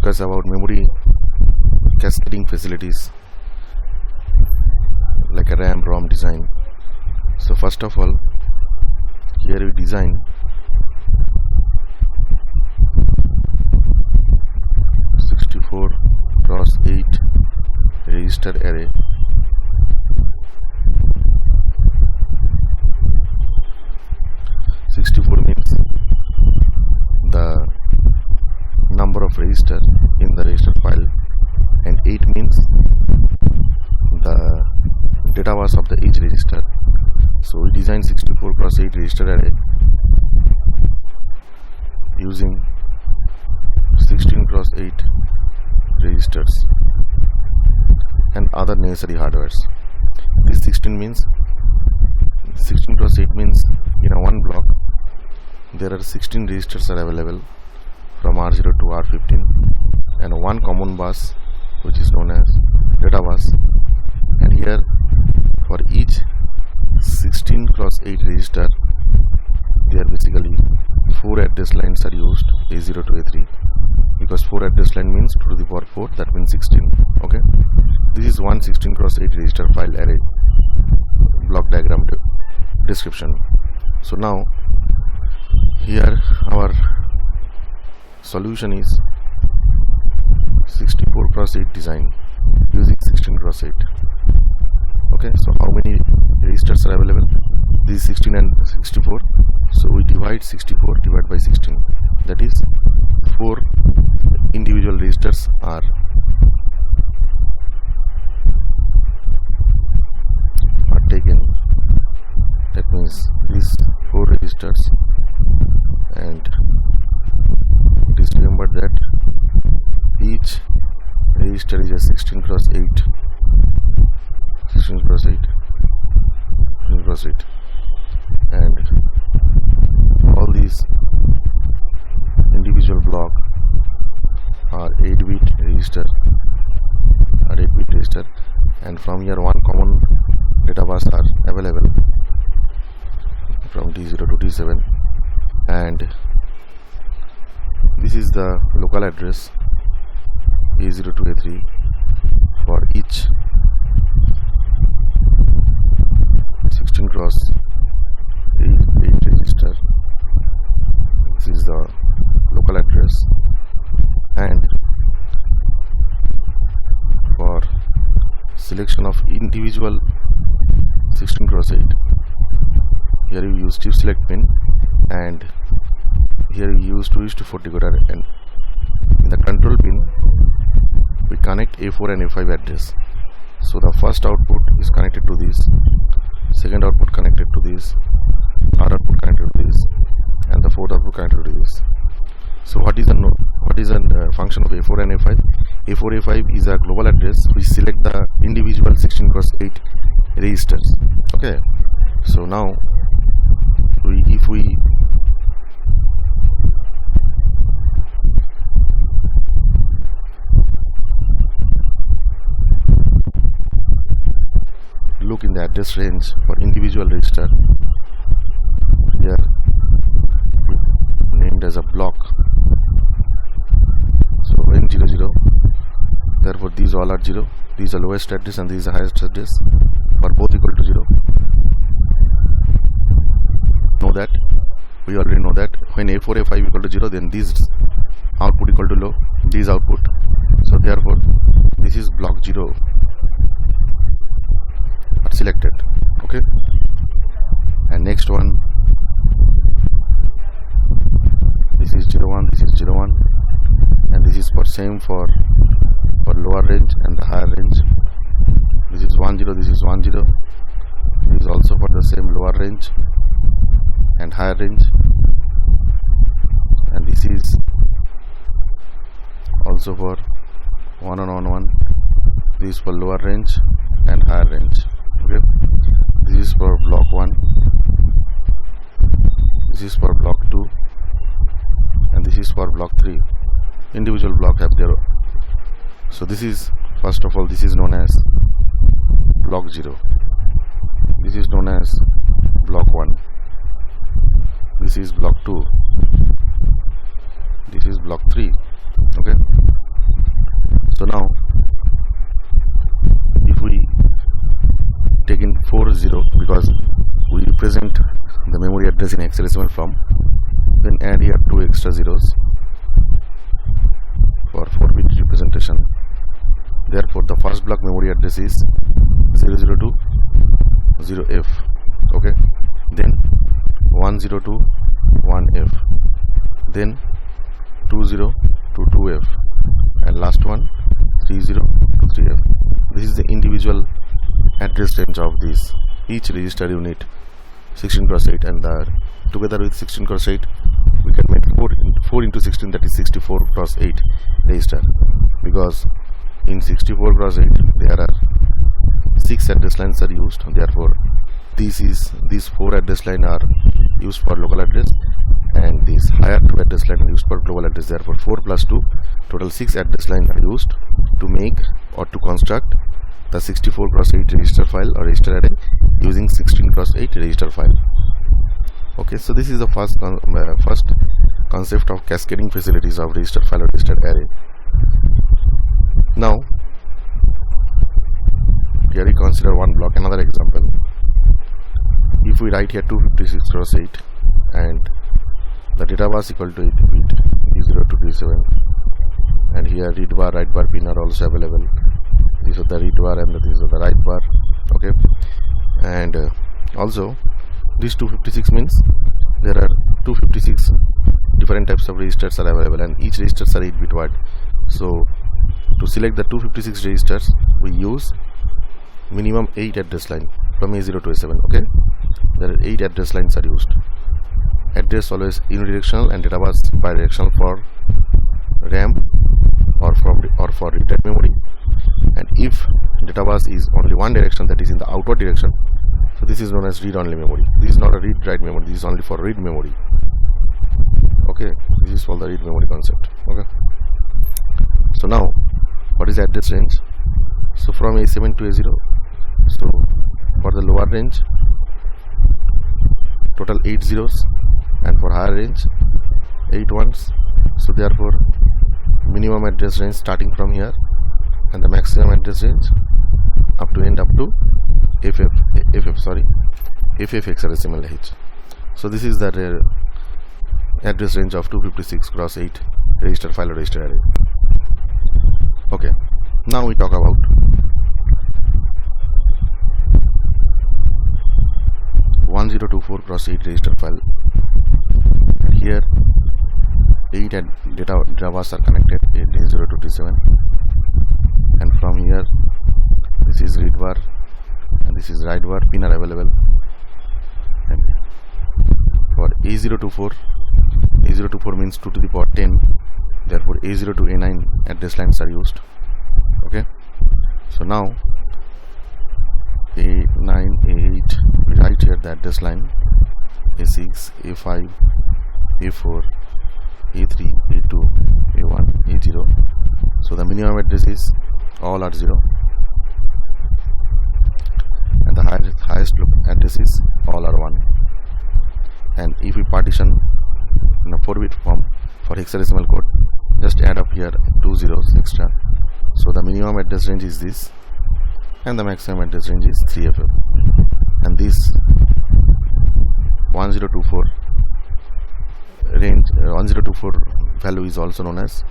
discuss about memory cascading facilities like a RAM ROM design. So first of all, here we design 64 cross 8 register array. Means the number of register in the register file, and 8 means the data bus of the each register. So we design 64 cross 8 register array using 16 cross 8 registers and other necessary hardwares. This 16 cross 8 means in a one block there are 16 registers are available from R0 to R15 and one common bus which is known as data bus, and here for each 16 cross 8 register there basically 4 address lines are used, A0 to A3, because 4 address line means 2 to the power 4, that means 16. Okay, this is one 16 cross 8 register file array block diagram description. So now here our solution is 64 cross 8 design using 16 cross 8. Okay, so how many registers are available? This is 16 and 64. So we divide 64 divided by 16. That is 4 individual registers are taken. That means these 4 registers, and it is remembered that each register is a 16 cross 8 and all these individual block are 8-bit register, and from here one common data bus are available from D0 to D7, and this is the local address A0 to A3 for each 16 cross 8 register. This is the local address, and for selection of individual 16 cross 8 here we use chip select pin, and here we use 2:4 decoder, and in the control pin we connect A4 and A5 address. So the first output is connected to this, second output connected to this, third output connected to this, and the fourth output connected to this. So what is the function of A4 and A5? A4 A5 is a global address which select the individual 16 cross 8 registers. Okay, so now if we look in the address range for individual register, here named as a block, so N00, therefore these all are 0, these are lowest address and these are highest address, for both equal to 0. We already know that when A4 A5 equal to 0, then these output equal to low, these output, so therefore this is block 0 are selected. Okay, and next one, this is 01, this is 01, and this is for same for lower range and the higher range. This is 10, this is 10, this is also for the same lower range and higher range, and this is also for 1111, this is for lower range and higher range. Okay, this is for block 1, this is for block 2, and this is for block 3. Individual block have their, so this is, first of all, this is known as block 0, this is known as block 1, this is block 2, this is block 3. Okay, So now if we take in 40 because we represent the memory address in hexadecimal form, then add here 2 extra zeros for 4-bit representation. Therefore the first block memory address is 002 0F. okay, then 102 1F, then 20 to 2F, and last one 30 to 3F. This is the individual address range of this each register unit 16 cross 8, and together with 16 cross 8 we can make 4 into 16, that is 64 cross 8 register, because in 64 cross 8 there are 6 address lines are used. Therefore these 4 address lines are used for local address, and these higher 2 address lines are used for global address. Therefore 4 plus 2, total 6 address lines are used to make or to construct the 64 cross 8 register file or register array using 16 cross 8 register file. Okay, so this is the first concept of cascading facilities of register file or register array. Now here we consider one block, another example. If we write here 256 cross 8 and the data bus equal to 8 bit D0 to D7, and here read bar, write bar pin are also available. These are the read bar and these are the write bar. Okay, and also this 256 means there are 256 different types of registers are available, and each registers are 8-bit word. So to select the 256 registers we use minimum 8 address line from A0 to A7. okay, there are 8 address lines are used. Address always unidirectional and data bus bidirectional for RAM or for read-write memory, and if data bus is only one direction, that is in the outward direction, so this is known as read-only memory. This is not a read-write memory, this is only for read memory. Okay, this is for the read memory concept. Okay, so now what is address range? So from A7 to A0, so for the lower range total 8 zeros, and for higher range 8 ones. So therefore minimum address range starting from here, and the maximum address range up to end up to FF hexadecimal H. So this is the address range of 256 cross 8 register file or register array. Okay, now we talk about (1024) cross 8 register file. Here 8 data bus are connected, D0 to D7, and from here this is read bar and this is write bar, pin are available. And for A0 to 4 means 2 to the power 10, therefore A0 to A9 address lines are used. Okay, so now A9, A8, we write here the address line A6, A5, A4, A3, A2, A1, A0. So the minimum addresses all are 0, and the highest addresses all are 1. And if we partition in a 4-bit form for hexadecimal code, just add up here 2 zeros extra. So the minimum address range is this, and the maximum address range is 3FF. And this 1024 range 1024 value is also known as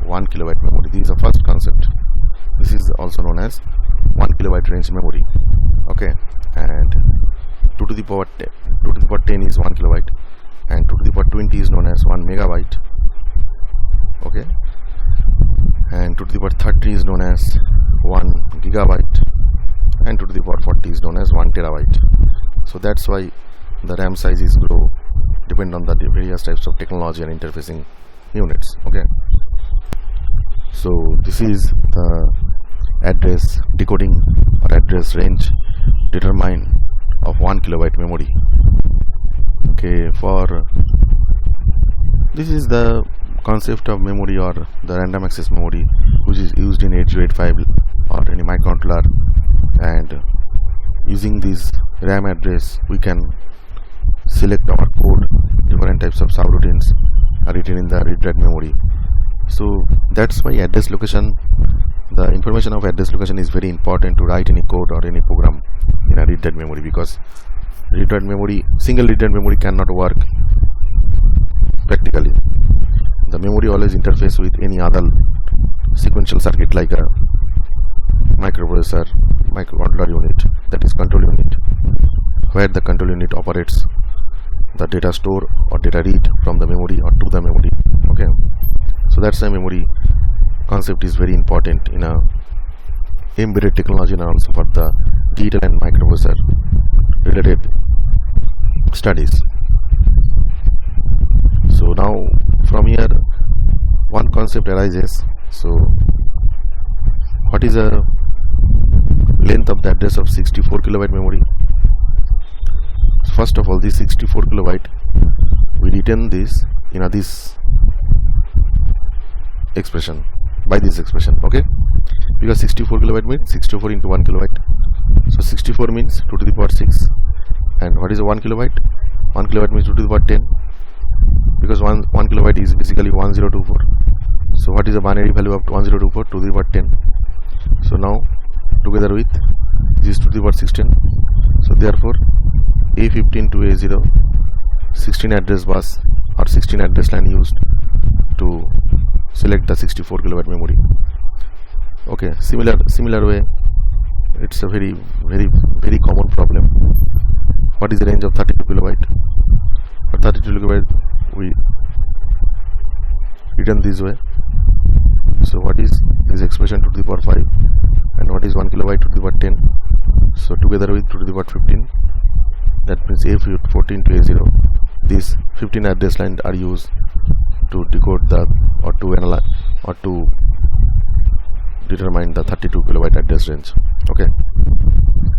1 kilobyte memory. This is the first concept. This is also known as 1 kilobyte range memory. Okay, and 2 to the power 10 is 1 kilobyte, and 2 to the power 20 is known as 1 megabyte. Okay, and 2 to the power 30 is known as 1 gigabyte, and 2 to the power 40 is known as 1 terabyte. So that's why the RAM sizes grow depend on the various types of technology and interfacing units. Okay, so this is the address decoding or address range determine of 1 kilobyte memory. Okay, for this is the concept of memory or the random access memory, which is used in 8085 or any microcontroller, and using this RAM address we can select our code. Different types of subroutines are written in the read-write memory. So that's why address location, the information of address location is very important to write any code or any program in a read-write memory, because read-write memory, single read-write memory cannot work practically. The memory always interface with any other sequential circuit like a microprocessor, microcontroller unit, that is control unit, where the control unit operates the data store or data read from the memory or to the memory. Okay, so that's why memory concept is very important in a embedded technology and also for the digital and microprocessor related studies. So now from here one concept arises. So what is the length of the address of 64 kilobyte memory? First of all, this 64 kilobyte, we return this in this expression, by this expression, okay, because 64 kilobyte means 64 into 1 kilobyte, so 64 means 2 to the power 6, and what is a 1 kilobyte? 1 kilobyte means 2 to the power 10, because 1 kilobyte is basically 1024. So what is the binary value of 1024? 2 to the power 10. So now together with this 2 to the power 16, so therefore A15 to A0, 16 address bus or 16 address line used to select the 64 kilobyte memory. Okay, similar way, it's a very common problem. What is the range of 32 kilobyte? For 32 kilobyte we written this way. So what is this expression 2 to the power 5, and what is 1 kilobyte 2 to the power 10? So together with 2 to the power 15, that means A14 to A0, these 15 address lines are used to decode the or to analyze or to determine the 32 kilobyte address range. Okay,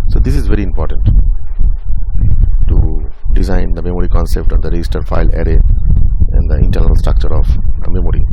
so this is very important to design the memory concept of the register file array and the internal structure of a memory.